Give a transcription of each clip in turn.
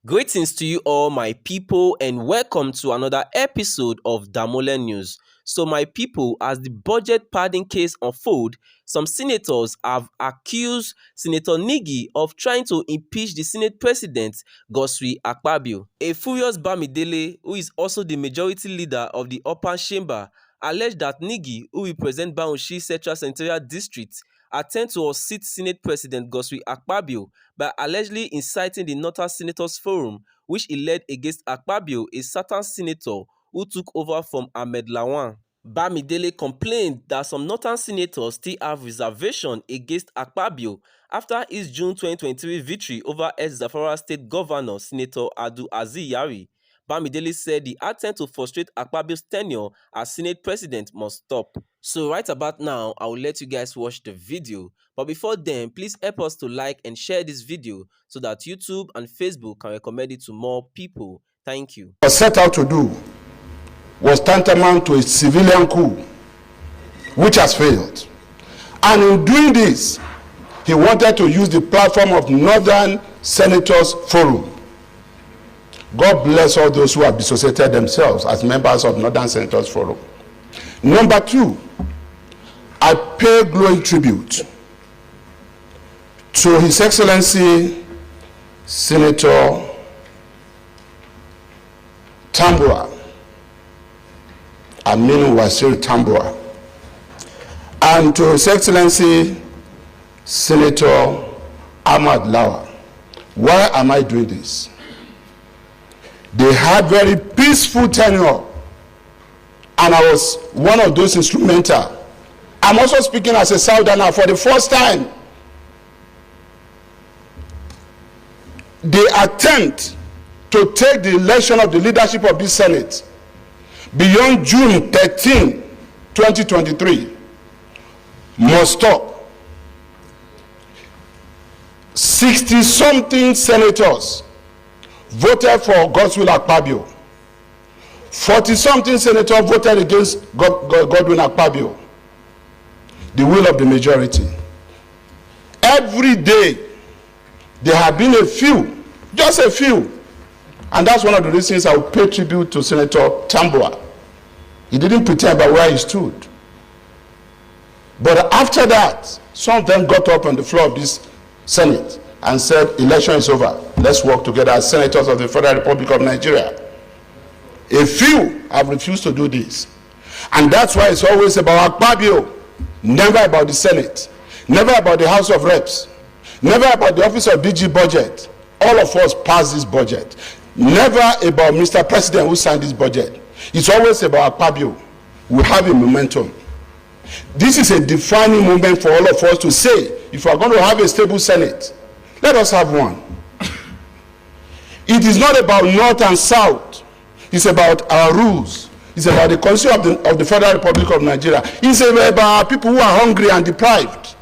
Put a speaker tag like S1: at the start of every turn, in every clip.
S1: Greetings to you all, my people, and welcome to another episode of Damole News. So, my people, as the budget padding case unfolds, some senators have accused Senator Ningi of trying to impeach the Senate President, Godswill Akpabio. A furious Bamidele, who is also the majority leader of the upper chamber, alleged that Ningi, who represents Bauchi Central Senatorial District, attempt to unseat Senate President Godswill Akpabio by allegedly inciting the Northern Senators Forum, which he led against Akpabio, a certain senator who took over from Ahmed Lawan. Bamidele complained that some Northern senators still have reservation against Akpabio after his June 2023 victory over ex-Zamfara State Governor Senator Adu Aziz Yari. Bamidele said the attempt to frustrate Akpabio's tenure as Senate President must stop. So right about now, I will let you guys watch the video. But before then, please help us to like and share this video so that YouTube and Facebook can recommend it to more people. Thank you.
S2: Was set out to do was tantamount to a civilian coup, which has failed. And in doing this, he wanted to use the platform of Northern Senators Forum. God bless all those who have dissociated themselves as members of Northern Senators Forum. Number two, I pay glowing tribute to His Excellency Senator Tambua, Aminu Wasir Tambua, and to His Excellency Senator Ahmad Lawa. Why am I doing this? They had very peaceful tenure, and I was one of those instrumental. I'm also speaking as a Southerner for the first time. The attempt to take the election of the leadership of this Senate beyond June 13, 2023 must stop. 60-something senators voted for Godswill Akpabio. 40-something senators voted against Godwin Akpabio. The will of the majority. Every day, there have been a few, just a few. And that's one of the reasons I will pay tribute to Senator Tambua. He didn't pretend about where he stood. But after that, some of them got up on the floor of this Senate and said, election is over. Let's work together as senators of the Federal Republic of Nigeria. A few have refused to do this. And that's why it's always about Akpabio, never about the Senate, never about the House of Reps, never about the Office of DG Budget. All of us pass this budget. Never about Mr. President who signed this budget. It's always about Akpabio. We have a momentum. This is a defining moment for all of us to say, if we are going to have a stable Senate, let us have one. It is not about North and South. It's about our rules. It's about the Constitution of the Federal Republic of Nigeria. It's about people who are hungry and deprived.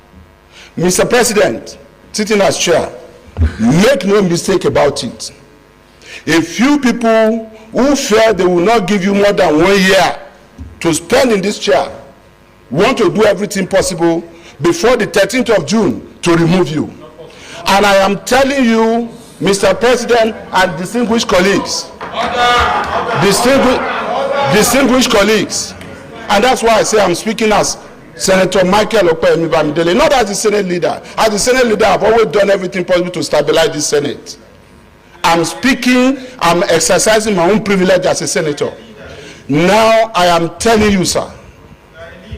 S2: Mr. President, sitting as chair, make no mistake about it. A few people who fear they will not give you more than 1 year to spend in this chair want to do everything possible before the 13th of June to remove you. And I am telling you, Mr. President and distinguished colleagues, distinguished colleagues, and that's why I say I'm speaking as Senator Michael Okpeyemi Bamidele, not as the Senate leader. As the Senate leader, I've always done everything possible to stabilize the Senate. I'm speaking, I'm exercising my own privilege as a senator. Now I am telling you, sir.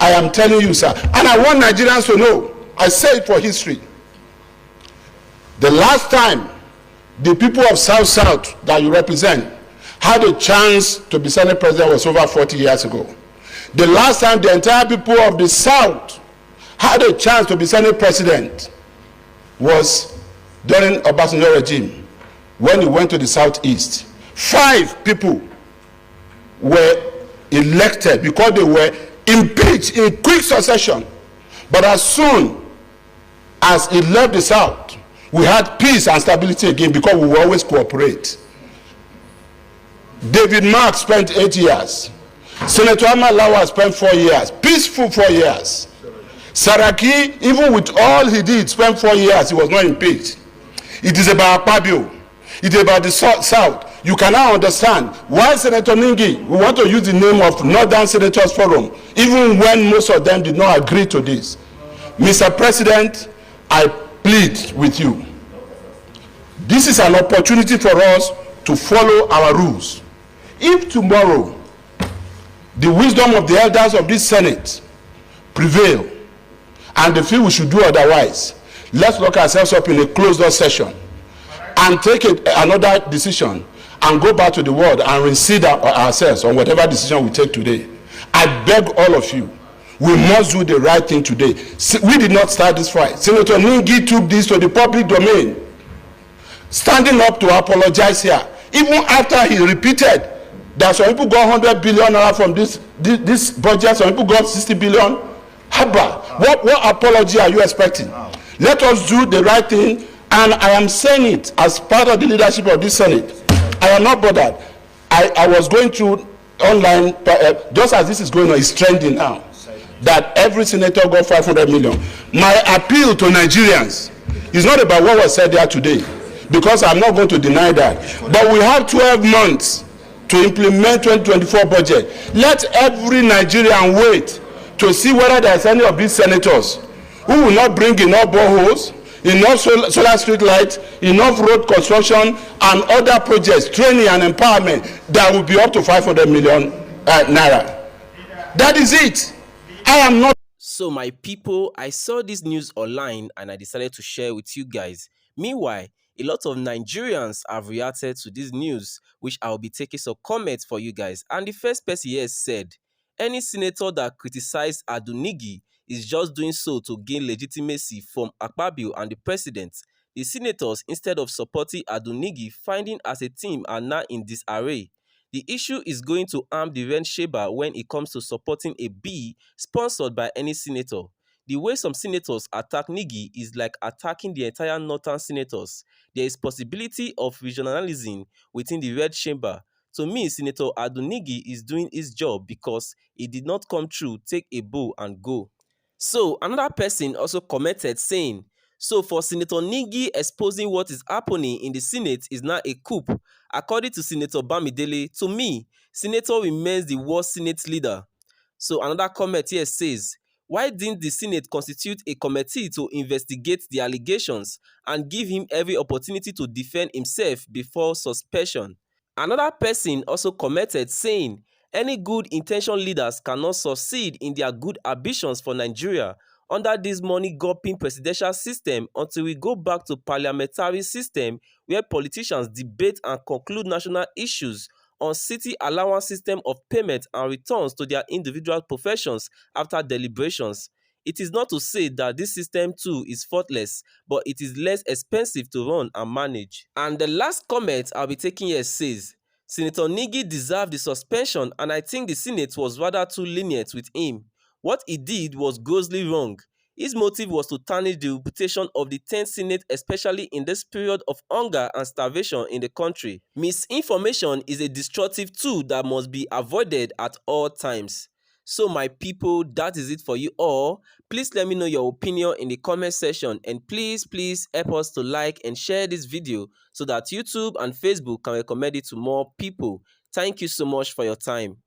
S2: I am telling you, sir. And I want Nigerians to know, I say it for history. The last time the people of South that you represent had a chance to be Senate President was over 40 years ago. The last time the entire people of the South had a chance to be Senate President was during Obasanjo regime, when he went to the Southeast. 5 people were elected because they were impeached in quick succession. But as soon as he left the South, we had peace and stability again because we will always cooperate. David Mark spent 8 years. Senator Ahmad Lawa spent 4 years. Peaceful 4 years. Saraki, even with all he did, spent 4 years. He was not impeached. It is about Akpabio. It's about the South. You cannot understand why Senator Ningi, we want to use the name of Northern Senators Forum, even when most of them did not agree to this. Mr. President, I plead with you. This is an opportunity for us to follow our rules. If tomorrow the wisdom of the elders of this Senate prevail and they feel we should do otherwise, let's lock ourselves up in a closed-door session and take another decision and go back to the world and reconsider ourselves on whatever decision we take today. I beg all of you, we must do the right thing today. We did not start this fight. Senator Ningi took this to the public domain, standing up to apologize here, even after he repeated that some people got 100 billion naira from this budget, some people got 60 billion. Haba, what apology are you expecting? Let us do the right thing, and I am saying it as part of the leadership of this Senate. I am not bothered. I was going through online, just as this is going on, it's trending now, that every senator got 500 million. My appeal to Nigerians is not about what was said there today, because I'm not going to deny that. But we have 12 months to implement 2024 budget. Let every Nigerian wait to see whether there is any of these senators who will not bring enough boreholes, enough solar street lights, enough road construction, and other projects, training and empowerment that will be up to 500 million naira. That is it. I am not.
S1: So my people, I saw this news online and I decided to share with you guys. Meanwhile, a lot of Nigerians have reacted to this news, which I'll be taking some comments for you guys. And the first person here said, any senator that criticized Ningi is just doing so to gain legitimacy from Akpabio and the president. The senators, instead of supporting Ningi, finding as a team, are now in disarray. The issue is going to harm the red shaver when it comes to supporting a bill sponsored by any senator. The way some senators attack Ningi is like attacking the entire northern senators. There is possibility of regionalism within the red chamber. To me, Senator Ningi is doing his job because he did not come through, take a bow and go. So another person also commented saying, so for Senator Ningi, exposing what is happening in the Senate is now a coup. According to Senator Bamidele, to me, Senator remains the worst Senate leader. So another comment here says, why didn't the Senate constitute a committee to investigate the allegations and give him every opportunity to defend himself before suspension? Another person also commented saying, any good-intentioned leaders cannot succeed in their good ambitions for Nigeria under this money-grubbing presidential system until we go back to parliamentary system where politicians debate and conclude national issues on city allowance system of payment and returns to their individual professions after deliberations. It is not to say that this system too is faultless, but it is less expensive to run and manage. And the last comment I'll be taking here says, Senator Ningi deserved the suspension and I think the Senate was rather too lenient with him. What he did was grossly wrong. His motive was to tarnish the reputation of the 10th Senate, especially in this period of hunger and starvation in the country. Misinformation is a destructive tool that must be avoided at all times. So my people, that is it for you all. Please let me know your opinion in the comment section and please help us to like and share this video so that YouTube and Facebook can recommend it to more people. Thank you so much for your time.